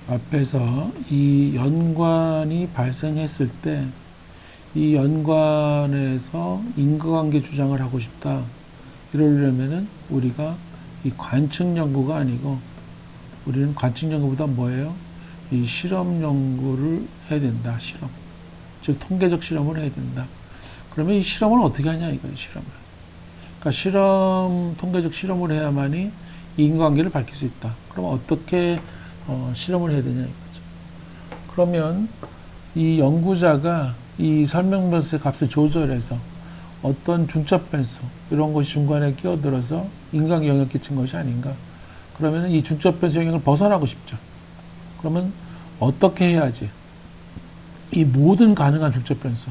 앞에서 이 연관이 발생했을 때 이 연관에서 인과관계 주장을 하고 싶다. 이러려면은 우리가 이 관측 연구가 아니고 우리는 관측 연구보다 뭐예요? 이 실험 연구를 해야 된다. 실험. 즉 통계적 실험을 해야 된다. 그러면 이 실험을 어떻게 하냐 이거예요. 실험을. 그러니까 실험, 통계적 실험을 해야만이 인과관계를 밝힐 수 있다. 그럼 어떻게 실험을 해야 되냐 이거죠. 그러면 이 연구자가 이 설명 변수의 값을 조절해서 어떤 중첩 변수 이런 것이 중간에 끼어들어서 인과관계 영향을 끼친 것이 아닌가. 그러면 이 중첩 변수 영향을 벗어나고 싶죠. 그러면 어떻게 해야지 이 모든 가능한 중첩 변수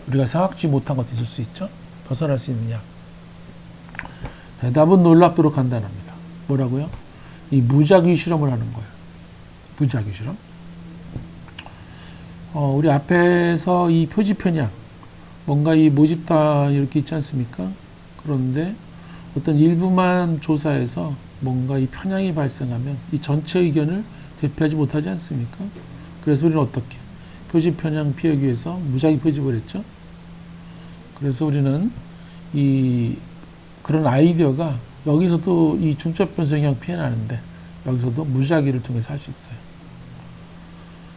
우리가 생각지 못한 것도 있을 수 있죠. 벗어날 수 있느냐. 대답은 놀랍도록 간단합니다. 뭐라고요? 이 무작위 실험을 하는 거예요. 무작위 실험. 우리 앞에서 이 표지 편향, 뭔가 이 모집단 이렇게 있지 않습니까? 그런데 어떤 일부만 조사해서 뭔가 이 편향이 발생하면 이 전체 의견을 대표하지 못하지 않습니까? 그래서 우리는 어떻게? 표지 편향 피하기 위해서 무작위 표집을 했죠. 그래서 우리는 그런 아이디어가 여기서도 이 중첩 변수 영향 피해 나는데 여기서도 무작위를 통해서 할 수 있어요.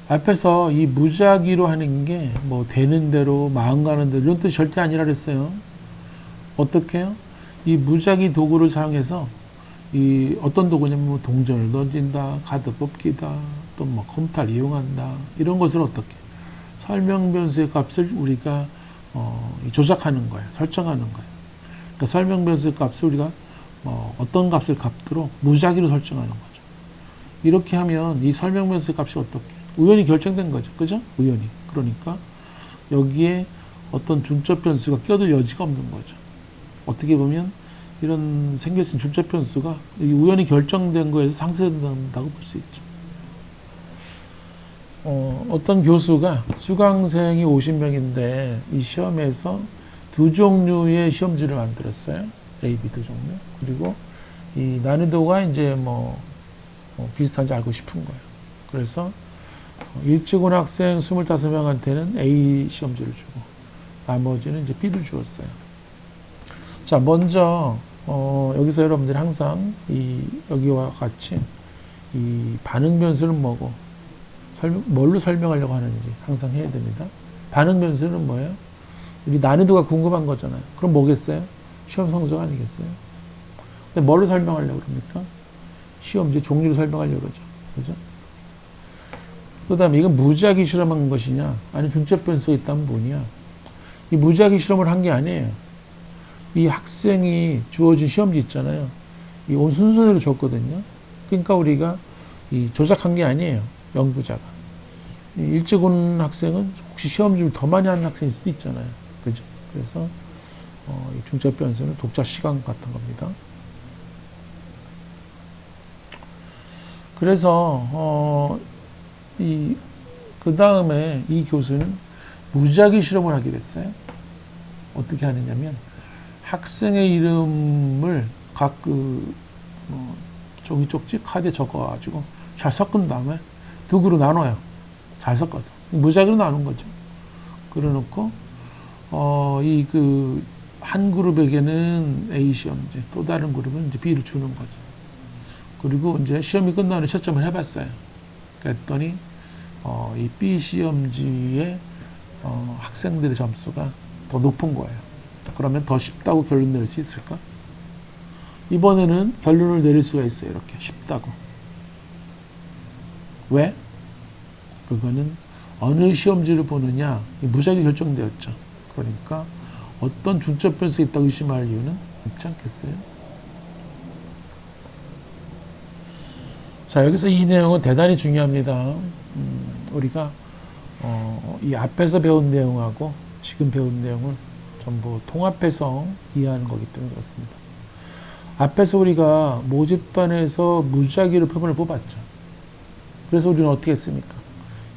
앞에서 이 무작위로 하는 게 뭐 되는 대로 마음 가는 대로 이런 뜻이 절대 아니라 그랬어요. 어떻게 해요? 이 무작위 도구를 사용해서 이 어떤 도구냐면 뭐 동전을 던진다, 카드 뽑기다, 또 뭐 컴퓨터를 이용한다 이런 것을 어떻게 설명 변수의 값을 우리가 조작하는 거예요. 설정하는 거예요. 그러니까 설명 변수의 값을 우리가 어떤 값을 값도록 무작위로 설정하는 거죠. 이렇게 하면 이 설명 변수의 값이 어떻게 우연히 결정된 거죠. 그죠? 우연히. 그러니까 여기에 어떤 중첩 변수가 껴들 여지가 없는 거죠. 어떻게 보면 이런 생겨진 중첩 변수가 우연히 결정된 거에서 상쇄된다고 볼 수 있죠. 어떤 교수가 수강생이 50명인데 이 시험에서 두 종류의 시험지를 만들었어요. A, B 두 종류. 그리고 이 난이도가 이제 비슷한지 알고 싶은 거예요. 그래서 일찍 온 학생 25명한테는 A 시험지를 주고 나머지는 이제 B를 주었어요. 자, 먼저 여기서 여러분들이 항상 여기와 같이 이 반응 변수는 뭐고 뭘로 설명하려고 하는지 항상 해야 됩니다. 반응 변수는 뭐예요? 우리 난이도가 궁금한 거잖아요. 그럼 뭐겠어요? 시험 성적 아니겠어요? 근데 뭘로 설명하려고 그럽니까? 시험지 종류로 설명하려고 그러죠. 그죠? 그 다음에 이건 무작위 실험한 것이냐, 아니면 중첩 변수가 있다면 뭐냐. 이 무작위 실험을 한 게 아니에요. 이 학생이 주어진 시험지 있잖아요. 이 온 순서대로 줬거든요. 그러니까 우리가 조작한 게 아니에요. 연구자가. 일찍 온 학생은 혹시 시험지를 더 많이 하는 학생일 수도 있잖아요. 그죠? 그래서 이 중첩 변수는 독자 시간 같은 겁니다. 그래서 그 다음에 이 교수는 무작위 실험을 하게 됐어요. 어떻게 하느냐면 학생의 이름을 각 종이 쪽지 카드에 적어가지고 잘 섞은 다음에 두 그룹 나눠요. 잘 섞어서 무작위로 나눈 거죠. 그래놓고 한 그룹에게는 A 시험지, 또 다른 그룹은 이제 B를 주는 거죠. 그리고 이제 시험이 끝나는 채점을 해봤어요. 그랬더니 이 B 시험지의 학생들의 점수가 더 높은 거예요. 그러면 더 쉽다고 결론 내릴 수 있을까? 이번에는 결론을 내릴 수가 있어요. 이렇게 쉽다고. 왜? 그거는 어느 시험지를 보느냐 무작위 결정되었죠. 그러니까 어떤 중첩 변수가 있다고 의심할 이유는 없지 않겠어요? 자, 여기서 이 내용은 대단히 중요합니다. 우리가 이 앞에서 배운 내용하고 지금 배운 내용을 전부 통합해서 이해하는 거기 때문에 그렇습니다. 앞에서 우리가 모집단에서 무작위로 표본을 뽑았죠. 그래서 우리는 어떻게 했습니까?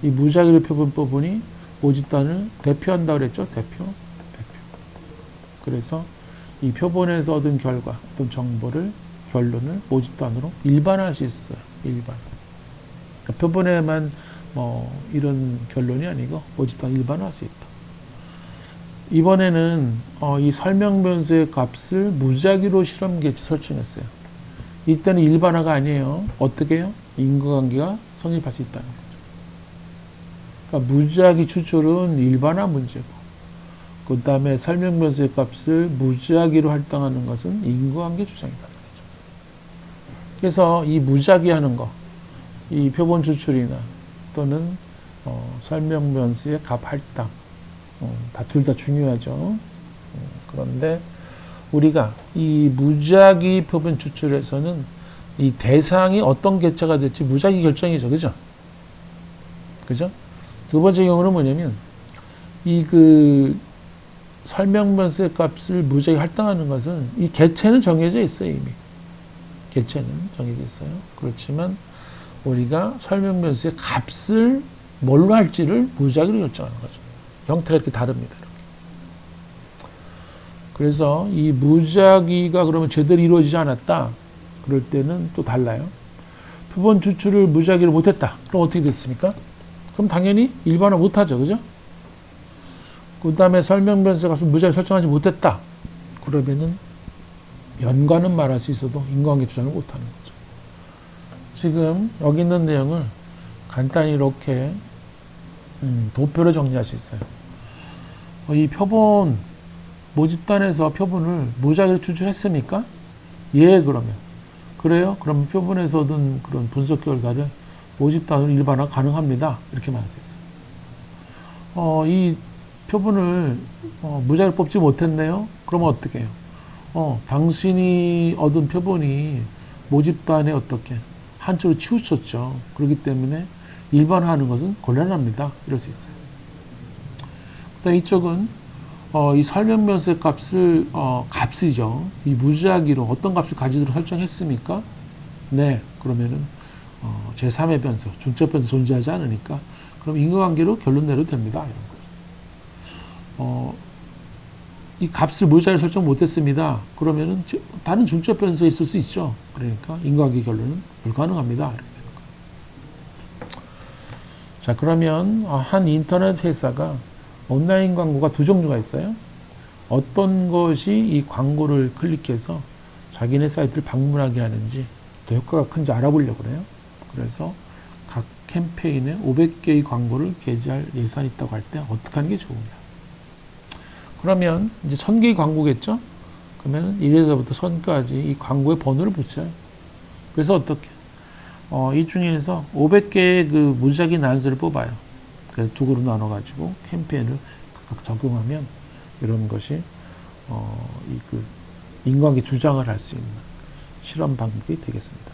이 무작위로 표본 뽑으니 모집단을 대표한다고 그랬죠. 대표. 그래서 이 표본에서 얻은 결과, 어떤 정보를, 결론을 모집단으로 일반화할 수 있어요. 일반. 그러니까 표본에만 이런 결론이 아니고 모집단 일반화할 수 있다. 이번에는 이 설명 변수의 값을 무작위로 실험 개체 설정했어요. 이때는 일반화가 아니에요. 어떻게 해요? 인과관계가 성립할 수 있다는 거죠. 그러니까 무작위 추출은 일반화 문제고, 그 다음에 설명 변수의 값을 무작위로 할당하는 것은 인과관계 주장이라는 거죠. 그래서 이 무작위 하는 거, 이 표본 추출이나 또는 설명 변수의 값 할당, 둘 다 중요하죠. 그런데 우리가 이 무작위 표본 추출에서는 이 대상이 어떤 개체가 될지 무작위 결정이죠. 그죠? 그죠? 두 번째 경우는 뭐냐면, 설명 변수의 값을 무작위 할당하는 것은 이 개체는 정해져 있어요, 이미. 개체는 정해져 있어요. 그렇지만 우리가 설명 변수의 값을 뭘로 할지를 무작위로 결정하는 거죠. 형태가 이렇게 다릅니다. 이렇게. 그래서 이 무작위가 그러면 제대로 이루어지지 않았다. 그럴 때는 또 달라요. 표본 추출을 무작위로 못했다. 그럼 어떻게 됐습니까? 그럼 당연히 일반화 못하죠. 그죠? 그 다음에 설명 변수의 값을 무작위 설정하지 못했다. 그러면은 연관은 말할 수 있어도 인과관계 주장을 못하는 거죠. 지금 여기 있는 내용을 간단히 이렇게 도표로 정리할 수 있어요. 이 표본 모집단에서 표본을 무작위로 추출했습니까? 예, 그러면 그래요? 그럼 표본에서 얻은 그런 분석 결과를 모집단으로 일반화 가능합니다. 이렇게 말할 수 있어요. 이 표본을 무작위로 뽑지 못했네요. 그러면 어떻게 해요? 당신이 얻은 표본이 모집단에 어떻게 한쪽으로 치우쳤죠. 그렇기 때문에 일반화하는 것은 곤란합니다. 이럴 수 있어요. 그다음 이쪽은 이 설명 변수의 값을 값이죠. 이 무작위로 어떤 값을 가지도록 설정했습니까? 네. 그러면은 제3의 변수, 중첩 변수 존재하지 않으니까 그럼 인과관계로 결론 내려도 됩니다. 이런 거죠. 이 값을 무작위로 설정 못했습니다. 그러면은 다른 중첩 변수가 있을 수 있죠. 그러니까 인과관계 결론은 불가능합니다. 이렇게 되는 거예요. 자, 그러면 한 인터넷 회사가 온라인 광고가 두 종류가 있어요. 어떤 것이 이 광고를 클릭해서 자기네 사이트를 방문하게 하는지 더 효과가 큰지 알아보려고 그래요. 그래서 각 캠페인에 500개의 광고를 게재할 예산이 있다고 할 때 어떻게 하는 게 좋으냐. 그러면 이제 1000개의 광고겠죠? 그러면 1에서부터 1000까지 이 광고의 번호를 붙여요. 그래서 어떻게? 이 중에서 500개의 그 무작위 난수를 뽑아요. 그래서 두 그룹 나눠가지고 캠페인을 각각 적용하면 이런 것이 인과관계 주장을 할 수 있는 실험 방법이 되겠습니다.